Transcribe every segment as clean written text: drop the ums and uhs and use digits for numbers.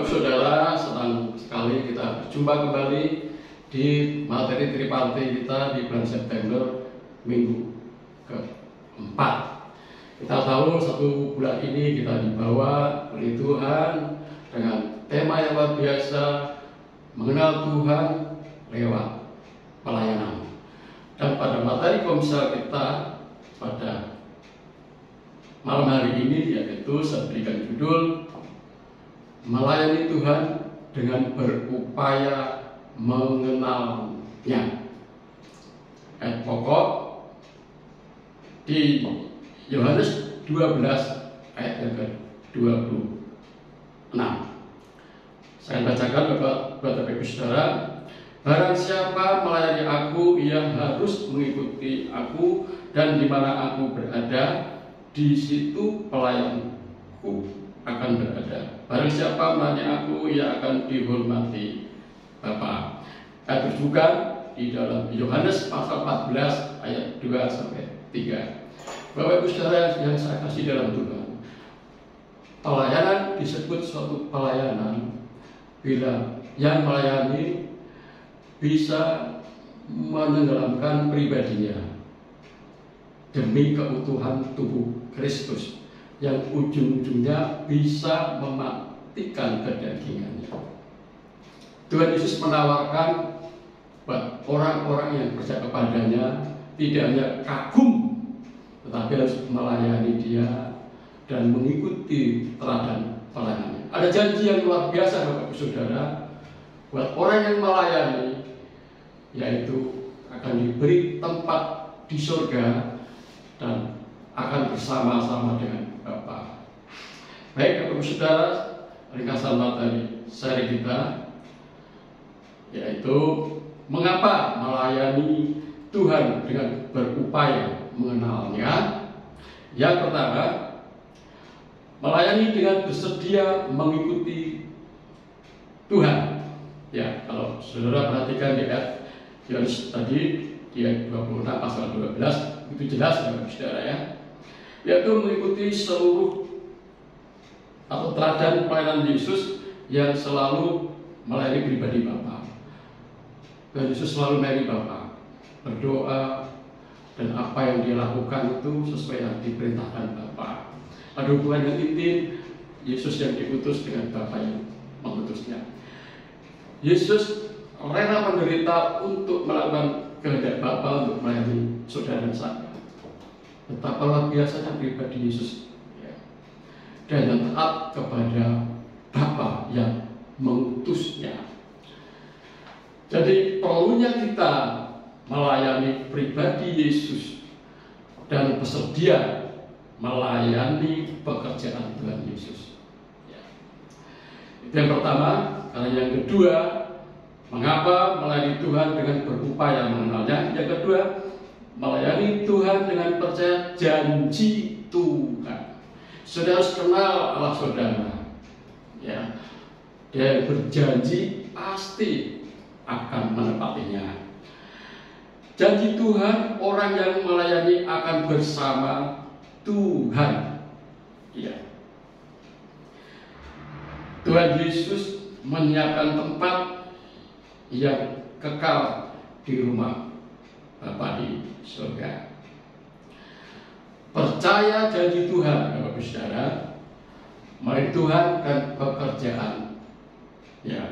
Bapak Saudara, senang sekali kita berjumpa kembali di materi triparti kita di bulan September minggu keempat. Kita tahu satu bulan ini kita dibawa oleh Tuhan dengan tema yang luar biasa, mengenal Tuhan lewat pelayanan. Dan pada materi komsel kita pada malam hari ini, yaitu saya berikan judul melayani Tuhan dengan berupaya mengenalnya. Ayat pokok di Yohanes 12 ayat yang ke-26. Saya bacakan Bapak Ibu Saudara. Barang siapa melayani aku, ia harus mengikuti aku, dan di mana aku berada, di situ pelayanku akan berada. Barang siapa melayani aku, ia akan dihormati Bapa. Ayat juga di dalam Yohanes pasal 14 ayat 2-3. Bapak Ibu Saudara yang saya kasih dalam Tuhan, pelayanan disebut suatu pelayanan bila yang melayani bisa menenggelamkan pribadinya demi keutuhan tubuh Kristus, yang ujung-ujungnya bisa mematikan kedagingannya. Tuhan Yesus menawarkan buat orang-orang yang percaya kepadanya tidak hanya kagum, tetapi harus melayani dia dan mengikuti teladan pelayanannya. Ada janji yang luar biasa Bapak Ibu Saudara buat orang yang melayani, yaitu akan diberi tempat di surga dan akan bersama-sama dengan Bapa. Baik Bapak Ibu Saudara, ringkasan materi seri kita yaitu mengapa melayani Tuhan dengan berupaya mengenalnya. Yang pertama, melayani dengan bersedia mengikuti Tuhan. Ya, kalau saudara perhatikan di ayat Yohanes tadi, di ayat 26 pasal 12, itu jelas Bapak Saudara ya, yaitu mengikuti seluruh atau teladan pelayanan Yesus yang selalu melayani pribadi Bapa. Dan Yesus selalu melayani Bapa, berdoa, dan apa yang dia lakukan itu sesuai yang diperintahkan Bapa. Ada hubungan yang intim Yesus yang diutus dengan Bapa yang mengutusnya. Yesus rela menderita untuk melakukan kehendak Bapa, untuk melayani saudara dan saya. Betapa luar biasanya pribadi Yesus ya, dan yang taat kepada Bapa yang mengutusnya. Jadi perlunya kita melayani pribadi Yesus dan bersedia melayani pekerjaan Tuhan Yesus ya. Itu yang pertama. Karena yang kedua, mengapa melayani Tuhan dengan berupaya mengenalnya? Yang kedua, melayani Tuhan dengan percaya janji Tuhan. Saudara harus kenal Allah saudara ya. Dia berjanji pasti akan menepatinya. Janji Tuhan, orang yang melayani akan bersama Tuhan ya. Tuhan Yesus menyiapkan tempat yang kekal di rumah Bapa di surga. Percaya janji Tuhan Bapak Saudara, melayani Tuhan dan pekerjaan ya.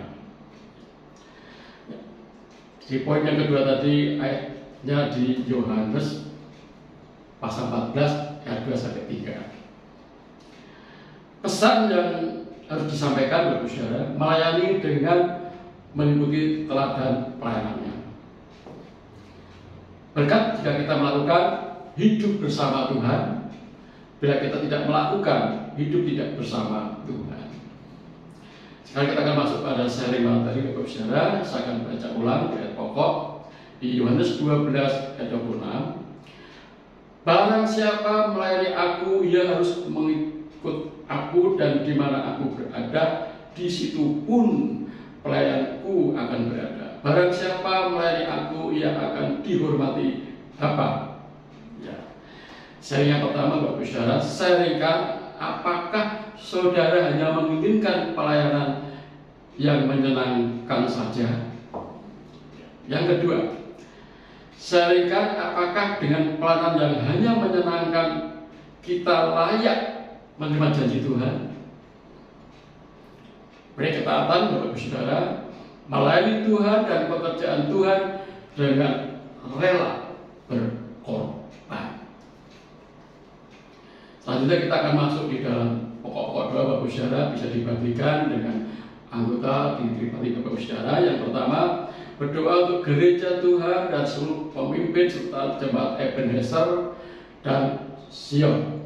Di poin yang kedua tadi, ayatnya di Yohanes pasal 14 ayat 2-3. Pesan yang harus disampaikan Bapak Saudara, melayani dengan mengikuti teladan pelayanannya. Berkat jika kita melakukan hidup bersama Tuhan, bila kita tidak melakukan hidup tidak bersama Tuhan. Sekarang kita akan masuk pada seri materi Bapak Saudara. Saya akan baca ulang ayat pokok di Yohanes 12 ayat 26. Barang siapa melayani aku, ia harus mengikut aku, dan di mana aku berada, di situ pun pelayanku akan berada. Barang siapa melayani aku, ia akan dihormati Bapa. Ya. Seri yang pertama Bapak Saudara, saya ringkas, apakah saudara hanya menginginkan pelayanan yang menyenangkan saja. Yang kedua, sharingkan apakah dengan pelayanan yang hanya menyenangkan kita layak menerima janji Tuhan. Beri ketaatan Bapak Ibu Saudara, melayani Tuhan dan pekerjaan Tuhan dengan rela berkorban. Selanjutnya kita akan masuk di dalam pokok-pokok doa Bapak Ibu Saudara, bisa dibagikan dengan anggota di Tripati Bapak Ibu Saudara. Yang pertama, berdoa untuk gereja Tuhan dan seluruh pemimpin serta jemaat Ebenezer dan Sion.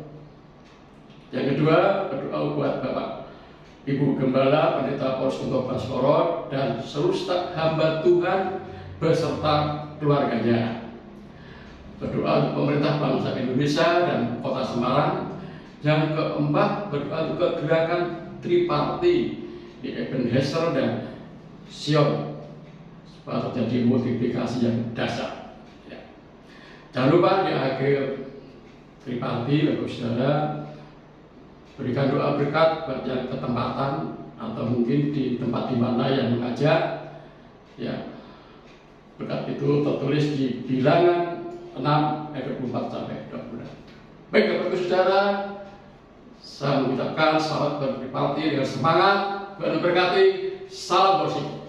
Yang kedua, berdoa buat Bapak Ibu Gembala, Pendeta Paulus Kunto Baskoro dan seluruh staf hamba Tuhan beserta keluarganya. Berdoa untuk pemerintah bangsa Indonesia dan Kota Semarang. Yang keempat, berdoa untuk gerakan Triparti di Ebenezer dan Sion supaya terjadi multiplikasi yang dahsyat. Ya. Jangan lupa di akhir Triparti, Bapak Saudara, berikan doa berkat bagi yang ketempatan atau mungkin di tempat di mana yang mengajak. Ya, berkat itu tertulis di Bilangan 6 ayat 24 sampai 26. Baik Bapak Ibu Saudara, saya mengucapkan selamat berparti dengan semangat, Tuhan memberkati, salam bersih.